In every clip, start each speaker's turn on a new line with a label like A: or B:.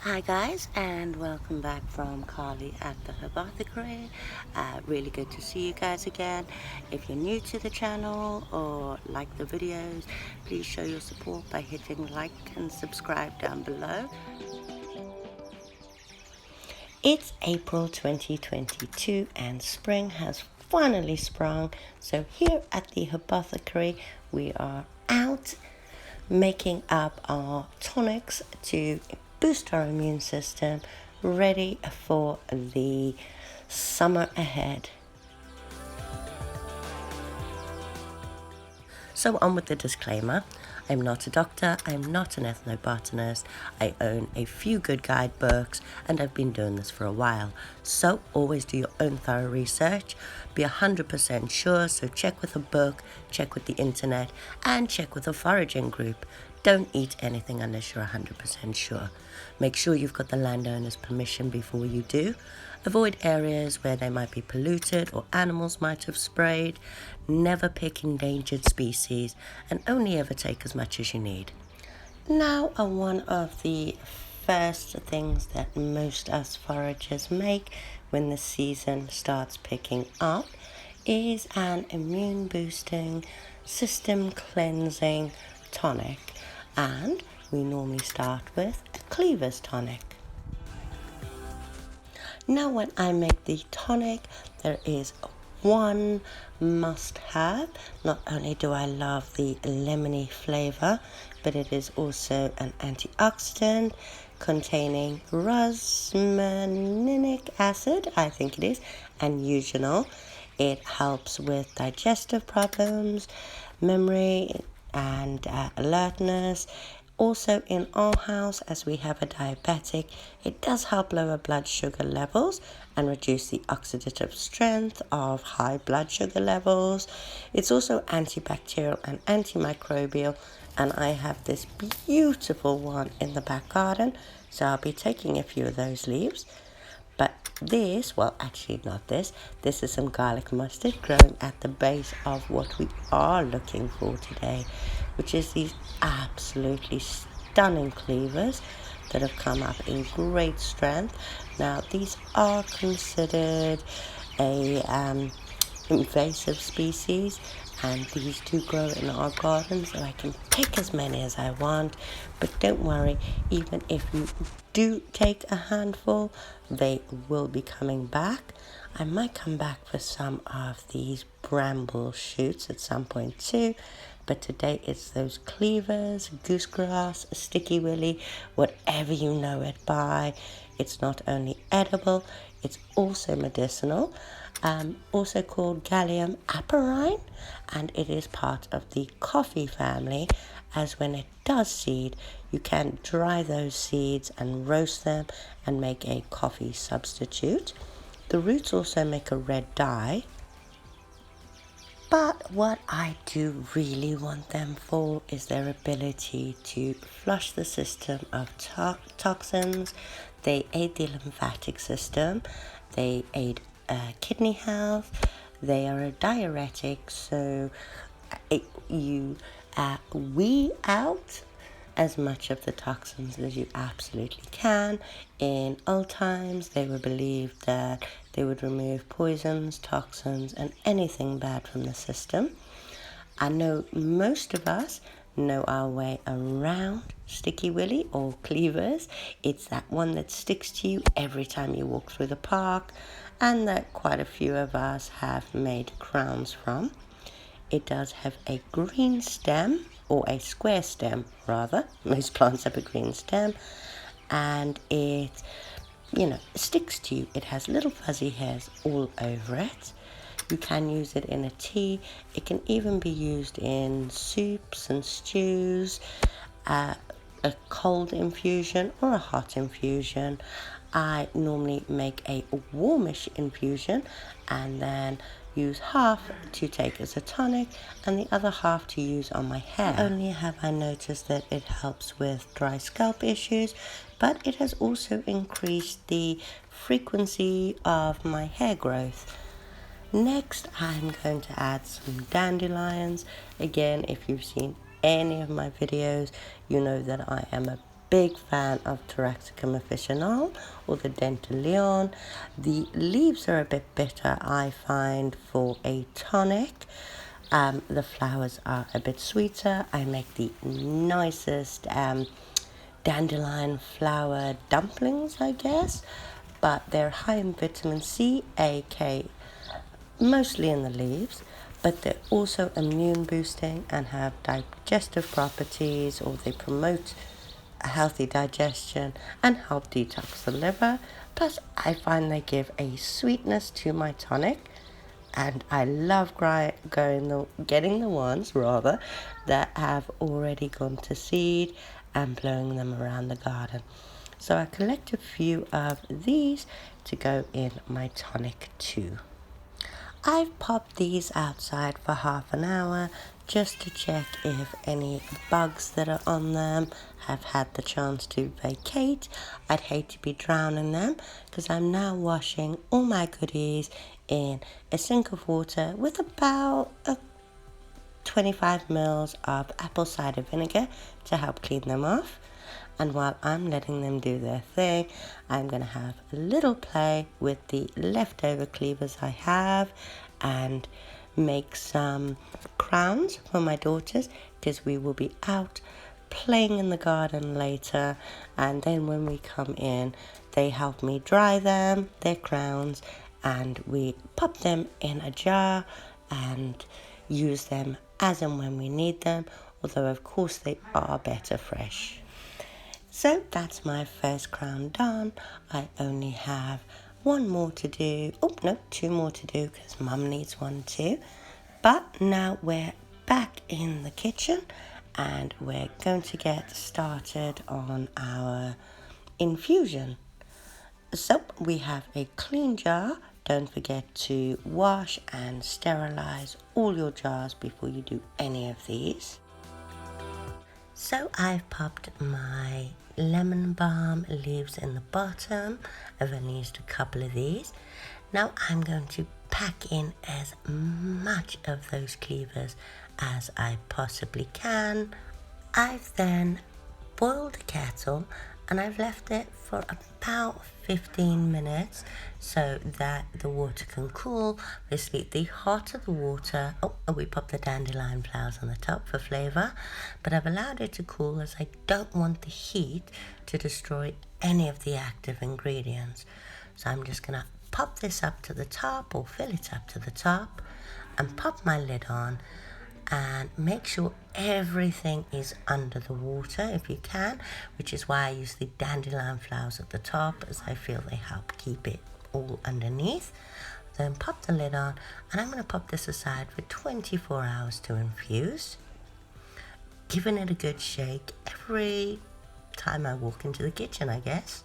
A: Hi guys, and welcome back from Carly at the Apothecary. Really good to see you guys again. If you're new to the channel or like the videos, please show your support by hitting like and subscribe down below. It's April 2022 and spring has finally sprung. So here at the Apothecary, we are out making up our tonics to boost our immune system, ready for the summer ahead. So on with the disclaimer. I'm not a doctor, I'm not an ethnobotanist, I own a few good guidebooks and I've been doing this for a while. So always do your own thorough research, be 100% sure, so check with a book, check with the internet and check with a foraging group. Don't eat anything unless you're 100% sure. Make sure you've got the landowner's permission before you do. Avoid areas where they might be polluted or animals might have sprayed. Never pick endangered species and only ever take as much as you need. Now, one of the first things that most us foragers make when the season starts picking up is an immune boosting, system cleansing tonic. And we normally start with a Cleaver's tonic. Now when I make the tonic, there is one must-have. Not only do I love the lemony flavor, but it is also an antioxidant containing rosmarinic acid, I think it is, and eugenol. It helps with digestive problems, memory, and alertness. Also in our house, as we have a diabetic, it does help lower blood sugar levels and reduce the oxidative strength of high blood sugar levels. It's also antibacterial and antimicrobial, and I have this beautiful one in the back garden, so I'll be taking a few of those leaves. But this, well actually not this is some garlic mustard growing at the base of what we are looking for today, which is these absolutely stunning cleavers that have come up in great strength. Now these are considered a invasive species, and these do grow in our garden, so I can pick as many as I want. But don't worry, even if you do take a handful, they will be coming back. I might come back for some of these bramble shoots at some point too, but today it's those cleavers, goosegrass, sticky willy, whatever you know it by. It's not only edible, it's also medicinal. Also called Gallium aparine, and it is part of the coffee family, as when it does seed, you can dry those seeds and roast them and make a coffee substitute. The roots also make a red dye. But what I do really want them for is their ability to flush the system of toxins. They aid the lymphatic system. They aid kidney health. They are a diuretic, so you wee out as much of the toxins as you absolutely can. In old times, they were believed that they would remove poisons, toxins, and anything bad from the system. I know most of us know our way around sticky willy or cleavers. It's that one that sticks to you every time you walk through the park, and that quite a few of us have made crowns from. It does have a green stem, or a square stem rather. Most plants have a green stem, and it sticks to you. It has little fuzzy hairs all over it. You can use it in a tea. It can even be used in soups and stews, a cold infusion or a hot infusion. I normally make a warmish infusion and then use half to take as a tonic and the other half to use on my hair. Not only have I noticed that it helps with dry scalp issues, but it has also increased the frequency of my hair growth. Next, I'm going to add some dandelions. Again, if you've seen any of my videos, you know that I am a big fan of Taraxacum officinale or the dandelion. The leaves are a bit bitter, I find, for a tonic. The flowers are a bit sweeter. I make the nicest dandelion flower dumplings, I guess, but they're high in vitamin C, A, K, mostly in the leaves, but they're also immune boosting and have digestive properties, or they promote a healthy digestion and help detox the liver. Plus, I find they give a sweetness to my tonic, and I love getting the ones rather that have already gone to seed and blowing them around the garden. So I collect a few of these to go in my tonic too. I've popped these outside for half an hour just to check if any bugs that are on them have had the chance to vacate. I'd hate to be drowning them, because I'm now washing all my goodies in a sink of water with about 25 mils of apple cider vinegar to help clean them off. And while I'm letting them do their thing, I'm going to have a little play with the leftover cleavers I have and make some crowns for my daughters, because we will be out playing in the garden later, and then when we come in, they help me dry them, their crowns, and we pop them in a jar and use them as and when we need them, although of course they are better fresh. So that's my first crown done. I only have one more to do. Oh no, two more to do, because Mum needs one too. But now we're back in the kitchen and we're going to get started on our infusion. So we have a clean jar. Don't forget to wash and sterilize all your jars before you do any of these. So I've popped my lemon balm leaves in the bottom. I've only used a couple of these. Now I'm going to pack in as much of those cleavers as I possibly can. I've then boiled the kettle and I've left it for about 15 minutes so that the water can cool. Obviously, the hotter the water, we pop the dandelion flowers on the top for flavor, but I've allowed it to cool as I don't want the heat to destroy any of the active ingredients. So I'm just gonna pop this up to the top, or fill it up to the top, and pop my lid on and make sure everything is under the water if you can, which is why I use the dandelion flowers at the top, as I feel they help keep it all underneath. Then pop the lid on, and I'm going to pop this aside for 24 hours to infuse, giving it a good shake every time I walk into the kitchen, I guess.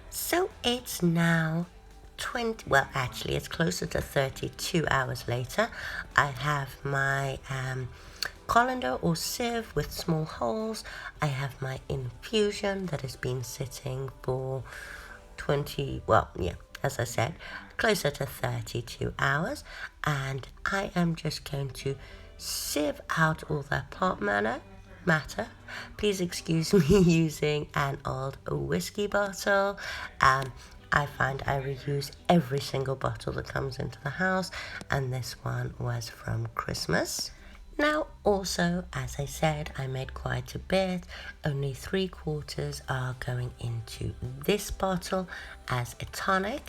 A: So it's now it's closer to 32 hours later. I have my colander or sieve with small holes. I have my infusion that has been sitting for as I said, closer to 32 hours. And I am just going to sieve out all that plant matter. Please excuse me using an old whiskey bottle. I find I reuse every single bottle that comes into the house, and this one was from Christmas. Now also, as I said, I made quite a bit. Only 3/4 are going into this bottle as a tonic,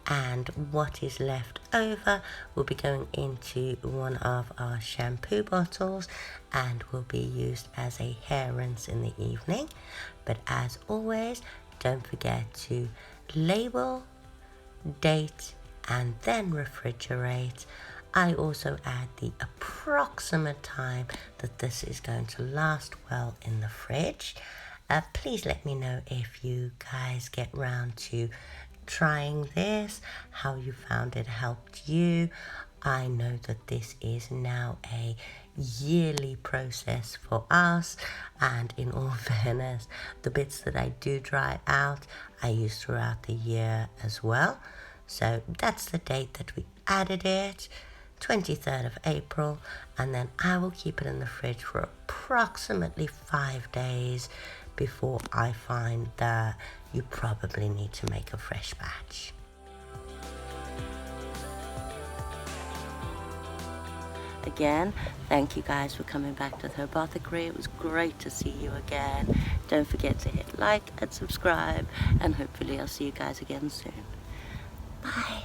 A: and what is left over will be going into one of our shampoo bottles and will be used as a hair rinse in the evening. But as always, don't forget to label, date, and then refrigerate. I also add the approximate time that this is going to last well in the fridge. Please let me know if you guys get round to trying this, how you found it helped you. I know that this is now a yearly process for us, and in all fairness, the bits that I do dry out I use throughout the year as well. So that's the date that we added it, 23rd of April, and then I will keep it in the fridge for approximately 5 days before I find that you probably need to make a fresh batch. Again, thank you guys for coming back to the Apothecary. It was great to see you again. Don't forget to hit like and subscribe, and hopefully I'll see you guys again soon. Bye.